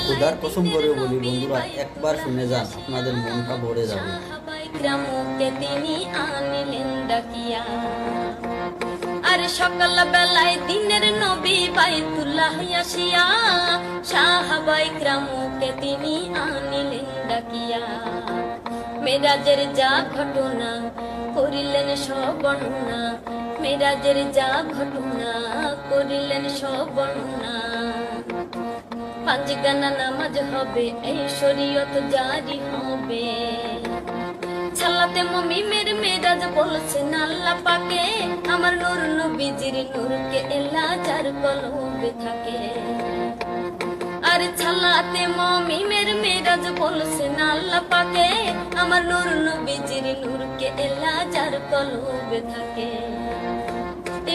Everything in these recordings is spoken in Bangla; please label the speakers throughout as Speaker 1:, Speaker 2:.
Speaker 1: খুদার কসম করে বলি বন্ধুরা, একবার শুনে যান, আপনাদের মনটা ভরে যাবে।
Speaker 2: তিনি আনিলেন ডাকিয়া, আর সকাল বেলায় দিনের নবী বাইতুল্লাহ আসিয়া, সাহাবায়ে কিরামকে তিনি আনিলেন ডাকিয়া। মেরাজের যা ঘটনা করিলেন সব বর্ণনা, মেরাজের যা ঘটনা করিলেন সব বর্ণনা। পাঁচ গানা নামাজ হবে, এই শরীয়ত জারি হবে। সালাতে মমিমের মেরাজ বলছেন আল্লাহ পাকে, আমার নূর নবীজির নূরকে এলা যার কলবে থাকে। আর সালাতে মমিমের মেরাজ বলছেন আল্লাহ পাকে, আমার নূর নবীজির নূরকে এলা যার কলবে থাকে।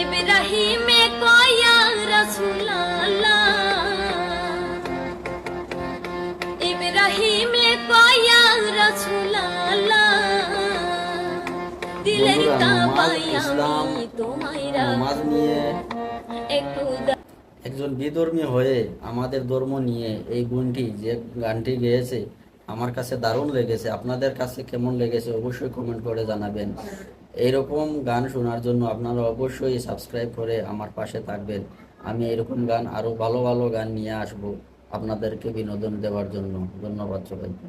Speaker 2: ইব্রাহিমে কয়া রাসূলুল্লাহ, ইব্রাহিমে কয়া রাসূলুল্লাহ, দিলের কাবায় আমি তোমায়
Speaker 1: নামাজ নিয়ে
Speaker 2: একটু
Speaker 1: একজন বিধর্মী হয়ে আমাদের ধর্ম নিয়ে এই গানটি গেয়েছে, আমার কাছে দারুণ লেগেছে। আপনাদের কাছে কেমন লেগেছে অবশ্যই কমেন্ট করে জানাবেন। এইরকম গান শোনার জন্য আপনারা অবশ্যই সাবস্ক্রাইব করে আমার পাশে থাকবেন। আমি এরকম গান আরো ভালো ভালো গান নিয়ে আসব আপনাদেরকে বিনোদন দেওয়ার জন্য। ধন্যবাদ সবাইকে।